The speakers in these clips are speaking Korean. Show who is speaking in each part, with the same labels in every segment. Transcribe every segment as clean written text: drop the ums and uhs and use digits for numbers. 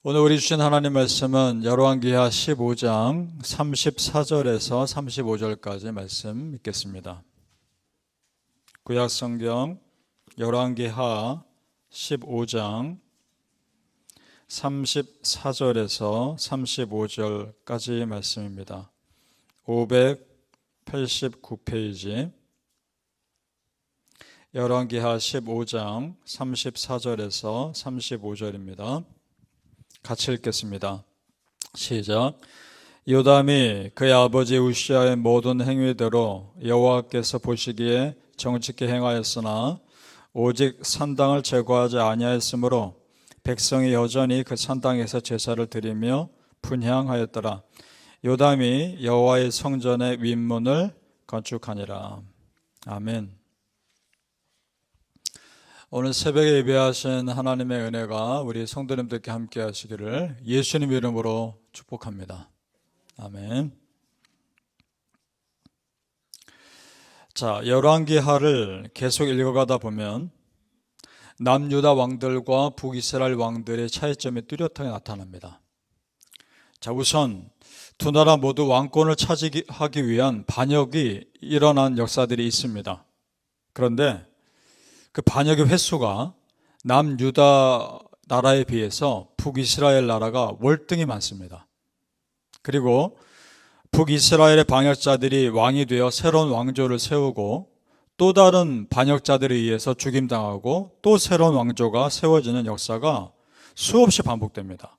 Speaker 1: 오늘 우리 주신 하나님 말씀은 열왕기하 15장 34절에서 35절까지 말씀 읽겠습니다. 구약성경 열왕기하 15장 34절에서 35절까지 말씀입니다. 589페이지 열왕기하 15장 34절에서 35절입니다. 같이 읽겠습니다. 시작. 요담이 그의 아버지 우시아의 모든 행위대로 여호와께서 보시기에 정직히 행하였으나 오직 산당을 제거하지 아니하였으므로 백성이 여전히 그 산당에서 제사를 드리며 분향하였더라. 요담이 여호와의 성전의 윗문을 건축하니라. 아멘. 오늘 새벽에 예배하신 하나님의 은혜가 우리 성도님들께 함께 하시기를 예수님 이름으로 축복합니다. 아멘. 자, 열왕기하를 계속 읽어가다 보면 남유다 왕들과 북이스라엘 왕들의 차이점이 뚜렷하게 나타납니다. 자, 우선 두 나라 모두 왕권을 차지하기 위한 반역이 일어난 역사들이 있습니다. 그런데 그 반역의 횟수가 남유다 나라에 비해서 북이스라엘 나라가 월등히 많습니다. 그리고 북이스라엘의 반역자들이 왕이 되어 새로운 왕조를 세우고 또 다른 반역자들에 의해서 죽임당하고 또 새로운 왕조가 세워지는 역사가 수없이 반복됩니다.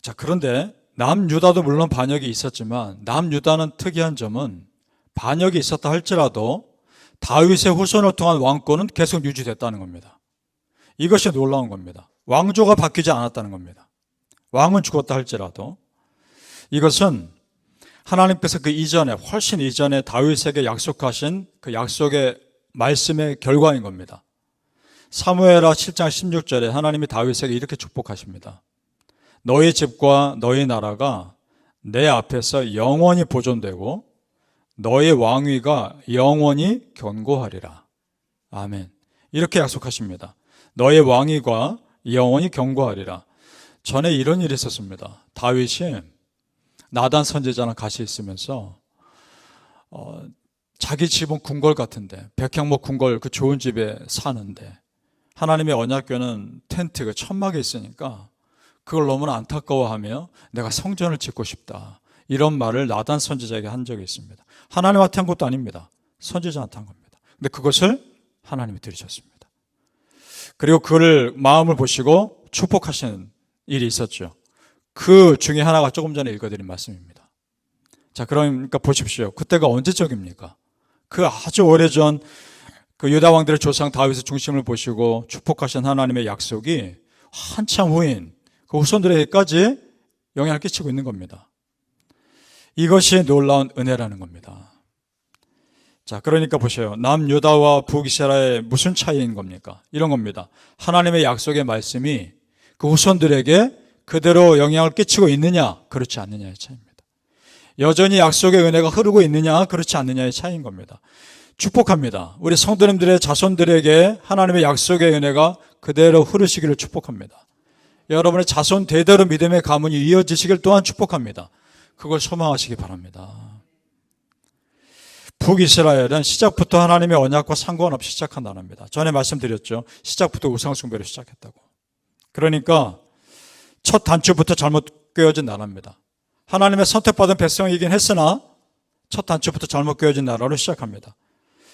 Speaker 1: 자, 그런데 남유다도 물론 반역이 있었지만 남유다는 특이한 점은 반역이 있었다 할지라도 다윗의 후손을 통한 왕권은 계속 유지됐다는 겁니다. 이것이 놀라운 겁니다. 왕조가 바뀌지 않았다는 겁니다. 왕은 죽었다 할지라도 이것은 하나님께서 그 이전에 훨씬 이전에 다윗에게 약속하신 그 약속의 말씀의 결과인 겁니다. 사무엘하 7장 16절에 하나님이 다윗에게 이렇게 축복하십니다. 너희 집과 너희 나라가 내 앞에서 영원히 보존되고 너의 왕위가 영원히 견고하리라. 아멘. 이렇게 약속하십니다. 너의 왕위가 영원히 견고하리라. 전에 이런 일이 있었습니다. 다윗이 나단 선지자랑 같이 있으면서 자기 집은 궁궐 같은데 백향목 궁궐 그 좋은 집에 사는데 하나님의 언약궤는 텐트 그 천막에 있으니까 그걸 너무나 안타까워하며 내가 성전을 짓고 싶다. 이런 말을 나단 선지자에게 한 적이 있습니다. 하나님한테 한 것도 아닙니다. 선지자한테 한 겁니다. 근데 그것을 하나님이 들으셨습니다. 그리고 그를 마음을 보시고 축복하시는 일이 있었죠. 그 중에 하나가 조금 전에 읽어드린 말씀입니다. 자, 그러니까 보십시오. 그때가 언제적입니까? 그 아주 오래전 그 유다 왕들의 조상 다윗의 중심을 보시고 축복하신 하나님의 약속이 한참 후인 그 후손들에게까지 영향을 끼치고 있는 겁니다. 이것이 놀라운 은혜라는 겁니다. 자, 그러니까 보세요. 남유다와 북이스라엘의 무슨 차이인 겁니까? 이런 겁니다. 하나님의 약속의 말씀이 그 후손들에게 그대로 영향을 끼치고 있느냐, 그렇지 않느냐의 차이입니다. 여전히 약속의 은혜가 흐르고 있느냐, 그렇지 않느냐의 차이인 겁니다. 축복합니다. 우리 성도님들의 자손들에게 하나님의 약속의 은혜가 그대로 흐르시기를 축복합니다. 여러분의 자손 대대로 믿음의 가문이 이어지시길 또한 축복합니다. 그걸 소망하시기 바랍니다. 북이스라엘은 시작부터 하나님의 언약과 상관없이 시작한 나라입니다. 전에 말씀드렸죠. 시작부터 우상숭배로 시작했다고. 그러니까 첫 단추부터 잘못 꿰어진 나라입니다. 하나님의 선택받은 백성이긴 했으나 첫 단추부터 잘못 꿰어진 나라로 시작합니다.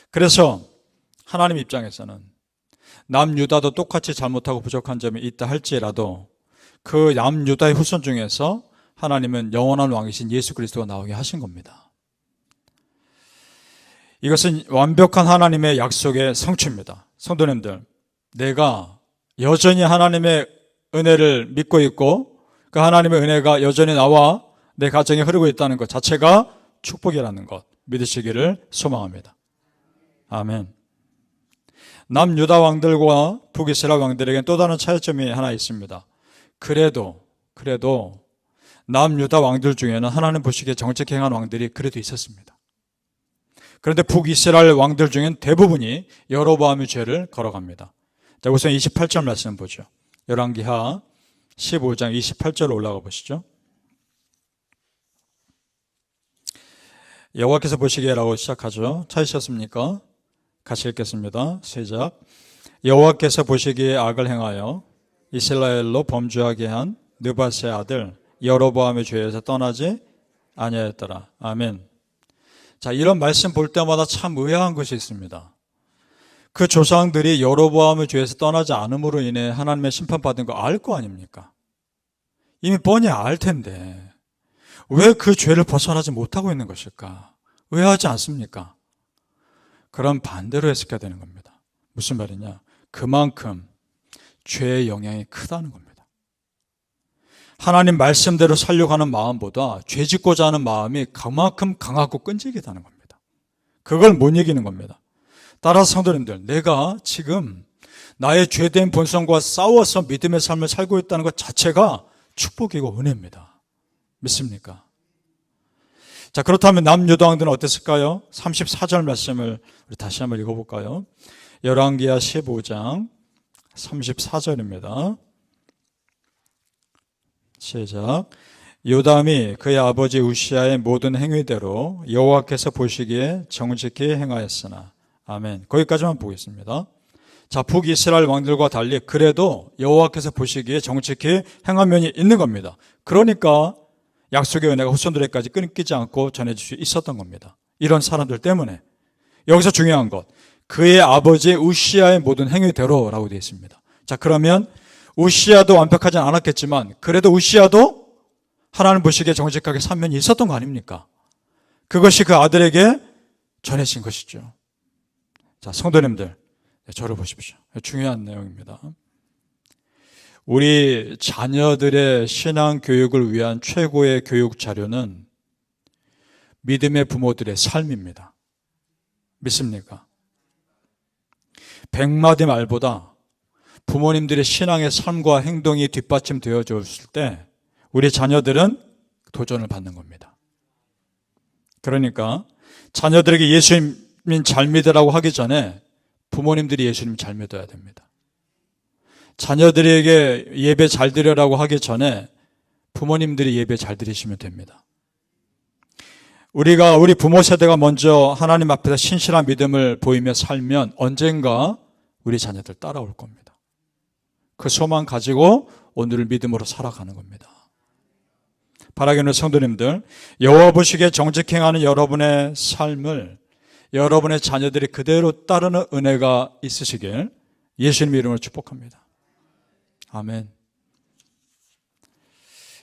Speaker 1: 그래서 하나님 입장에서는 남유다도 똑같이 잘못하고 부족한 점이 있다 할지라도 그 남유다의 후손 중에서 하나님은 영원한 왕이신 예수 그리스도가 나오게 하신 겁니다. 이것은 완벽한 하나님의 약속의 성취입니다. 성도님들, 내가 여전히 하나님의 은혜를 믿고 있고 그 하나님의 은혜가 여전히 나와 내 가정에 흐르고 있다는 것 자체가 축복이라는 것 믿으시기를 소망합니다. 아멘. 남유다 왕들과 북이스라엘 왕들에게는 또 다른 차이점이 하나 있습니다. 그래도 남유다 왕들 중에는 하나님 보시기에 정직히 행한 왕들이 그래도 있었습니다. 그런데 북이스라엘 왕들 중엔 대부분이 여로보암의 죄를 걸어갑니다. 자, 우선 28절 말씀 보죠. 열왕기하 15장 28절 올라가 보시죠. 여호와께서 보시기에라고 시작하죠. 찾으셨습니까? 같이 읽겠습니다. 시작. 여호와께서 보시기에 악을 행하여 이스라엘로 범죄하게 한 느밧의 아들 여로보암의 죄에서 떠나지 아니하였더라. 아멘. 자, 이런 말씀 볼 때마다 참 의아한 것이 있습니다. 그 조상들이 여로보암의 죄에서 떠나지 않음으로 인해 하나님의 심판받은 거 알 거 아닙니까? 이미 뻔히 알 텐데 왜 그 죄를 벗어나지 못하고 있는 것일까? 의아하지 않습니까? 그럼 반대로 해석해야 되는 겁니다. 무슨 말이냐? 그만큼 죄의 영향이 크다는 겁니다. 하나님 말씀대로 살려고 하는 마음보다 죄 짓고자 하는 마음이 그만큼 강하고 끈질기다는 겁니다. 그걸 못 이기는 겁니다. 따라서 성도님들, 내가 지금 나의 죄된 본성과 싸워서 믿음의 삶을 살고 있다는 것 자체가 축복이고 은혜입니다. 믿습니까? 자, 그렇다면 남유다왕들은 어땠을까요? 34절 말씀을 우리 다시 한번 읽어볼까요? 열왕기하 15장 34절입니다. 시작. 요담이 그의 아버지 우시아의 모든 행위대로 여호와께서 보시기에 정직히 행하였으나. 아멘. 거기까지만 보겠습니다. 자, 북이스라엘 왕들과 달리 그래도 여호와께서 보시기에 정직히 행한 면이 있는 겁니다. 그러니까 약속의 은혜가 후손들에게까지 끊기지 않고 전해질 수 있었던 겁니다. 이런 사람들 때문에. 여기서 중요한 것, 그의 아버지 우시아의 모든 행위대로라고 되어 있습니다. 자, 그러면 우시아도 완벽하진 않았겠지만 그래도 우시아도 하나님 보시기에 정직하게 산 면이 있었던 거 아닙니까? 그것이 그 아들에게 전해진 것이죠. 자, 성도님들, 저를 보십시오. 중요한 내용입니다. 우리 자녀들의 신앙 교육을 위한 최고의 교육 자료는 믿음의 부모들의 삶입니다. 믿습니까? 100마디 말보다 부모님들의 신앙의 삶과 행동이 뒷받침되어 줬을 때 우리 자녀들은 도전을 받는 겁니다. 그러니까 자녀들에게 예수님 잘 믿으라고 하기 전에 부모님들이 예수님 잘 믿어야 됩니다. 자녀들에게 예배 잘 드리라고 하기 전에 부모님들이 예배 잘 드리시면 됩니다. 우리 부모 세대가 먼저 하나님 앞에서 신실한 믿음을 보이며 살면 언젠가 우리 자녀들 따라올 겁니다. 그 소망 가지고 오늘을 믿음으로 살아가는 겁니다. 바라기는 성도님들, 여호와 보시기에 정직히 행하는 여러분의 삶을 여러분의 자녀들이 그대로 따르는 은혜가 있으시길 예수님의 이름으로 축복합니다. 아멘.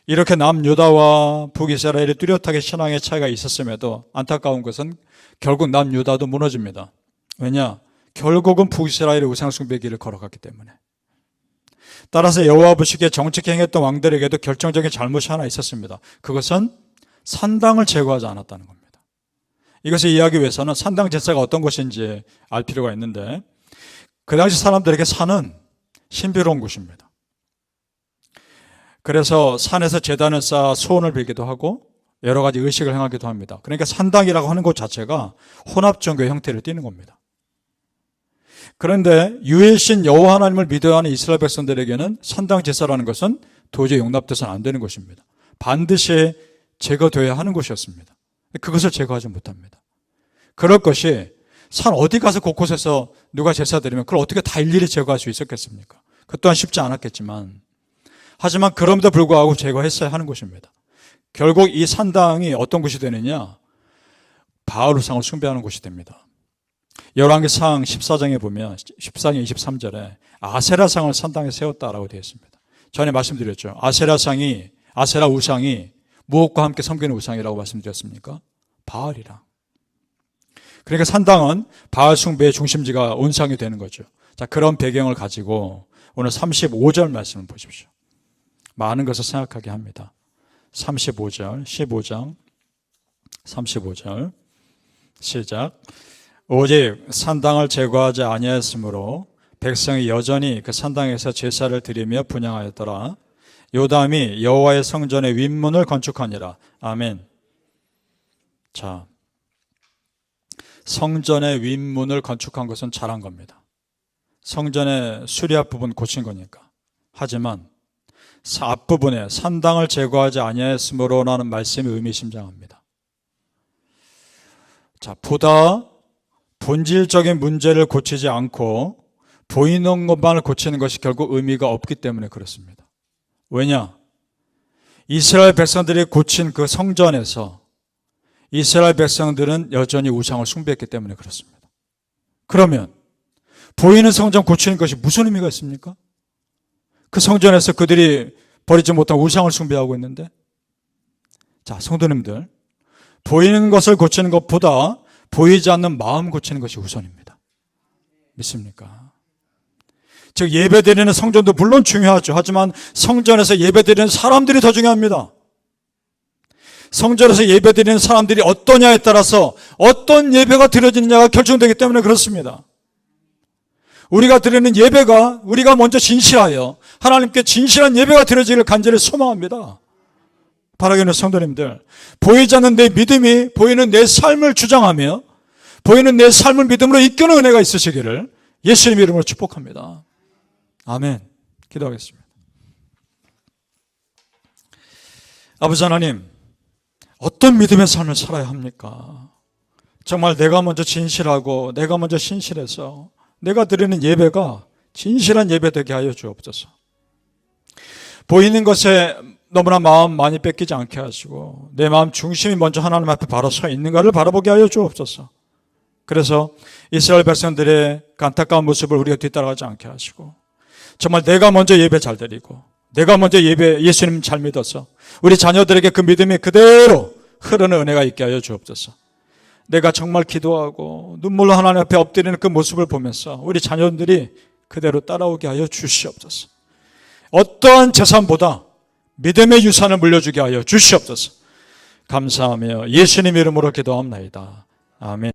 Speaker 1: 이렇게 남유다와 북이스라엘이 뚜렷하게 신앙의 차이가 있었음에도 안타까운 것은 결국 남유다도 무너집니다. 왜냐? 결국은 북이스라엘의 우상숭배 길을 걸어갔기 때문에. 따라서 여호와 보시기에 정직히 행했던 왕들에게도 결정적인 잘못이 하나 있었습니다. 그것은 산당을 제거하지 않았다는 겁니다. 이것을 이해하기 위해서는 산당 제사가 어떤 것인지 알 필요가 있는데 그 당시 사람들에게 산은 신비로운 곳입니다. 그래서 산에서 제단을 쌓아 소원을 빌기도 하고 여러 가지 의식을 행하기도 합니다. 그러니까 산당이라고 하는 것 자체가 혼합종교의 형태를 띠는 겁니다. 그런데 유일신 여호와 하나님을 믿어야 하는 이스라엘 백성들에게는 산당 제사라는 것은 도저히 용납돼서는 안 되는 것입니다. 반드시 제거되어야 하는 것이었습니다. 그것을 제거하지 못합니다. 그럴 것이 산 어디 가서 곳곳에서 누가 제사 드리면 그걸 어떻게 다 일일이 제거할 수 있었겠습니까? 그 또한 쉽지 않았겠지만 하지만 그럼에도 불구하고 제거했어야 하는 것입니다. 결국 이 산당이 어떤 곳이 되느냐? 바알 우상을 숭배하는 곳이 됩니다. 열왕기상 14장에 보면 14장 23절에 아세라상을 산당에 세웠다라고 되어 있습니다. 전에 말씀드렸죠. 아세라 우상이 무엇과 함께 섬기는 우상이라고 말씀드렸습니까? 바알이랑. 그러니까 산당은 바알 숭배의 중심지가 온상이 되는 거죠. 자, 그런 배경을 가지고 오늘 35절 말씀을 보십시오. 많은 것을 생각하게 합니다. 35절, 15장 35절 시작. 오직 산당을 제거하지 아니하였으므로 백성이 여전히 그 산당에서 제사를 드리며 분향하였더라. 요담이 여호와의 성전의 윗문을 건축하니라. 아멘. 자, 성전의 윗문을 건축한 것은 잘한 겁니다. 성전의 수리앞 부분 고친 거니까. 하지만 앞부분에 산당을 제거하지 아니하였으므로라는 말씀이 의미심장합니다. 자, 보다 본질적인 문제를 고치지 않고 보이는 것만을 고치는 것이 결국 의미가 없기 때문에 그렇습니다. 왜냐? 이스라엘 백성들이 고친 그 성전에서 이스라엘 백성들은 여전히 우상을 숭배했기 때문에 그렇습니다. 그러면 보이는 성전 고치는 것이 무슨 의미가 있습니까? 그 성전에서 그들이 버리지 못한 우상을 숭배하고 있는데, 자, 성도님들, 보이는 것을 고치는 것보다 보이지 않는 마음 고치는 것이 우선입니다. 믿습니까? 즉 예배드리는 성전도 물론 중요하죠. 하지만 성전에서 예배드리는 사람들이 더 중요합니다. 성전에서 예배드리는 사람들이 어떠냐에 따라서 어떤 예배가 드려지느냐가 결정되기 때문에 그렇습니다. 우리가 드리는 예배가 우리가 먼저 진실하여 하나님께 진실한 예배가 드려지기를 간절히 소망합니다. 바라기는 성도님들, 보이지 않는 내 믿음이 보이는 내 삶을 주장하며 보이는 내 삶을 믿음으로 이끄는 은혜가 있으시기를 예수님 이름으로 축복합니다. 아멘. 기도하겠습니다. 아버지 하나님, 어떤 믿음의 삶을 살아야 합니까? 정말 내가 먼저 진실하고 내가 먼저 신실해서 내가 드리는 예배가 진실한 예배 되게 하여 주옵소서. 보이는 것에 너무나 마음 많이 뺏기지 않게 하시고 내 마음 중심이 먼저 하나님 앞에 바로 서 있는가를 바라보게 하여 주옵소서. 그래서 이스라엘 백성들의 안타까운 모습을 우리가 뒤따라가지 않게 하시고 정말 내가 먼저 예배 잘 드리고 내가 먼저 예수님 잘 믿어서 우리 자녀들에게 그 믿음이 그대로 흐르는 은혜가 있게 하여 주옵소서. 내가 정말 기도하고 눈물로 하나님 앞에 엎드리는 그 모습을 보면서 우리 자녀들이 그대로 따라오게 하여 주시옵소서. 어떠한 재산보다 믿음의 유산을 물려주게 하여 주시옵소서. 감사하며 예수님 이름으로 기도합나이다. 아멘.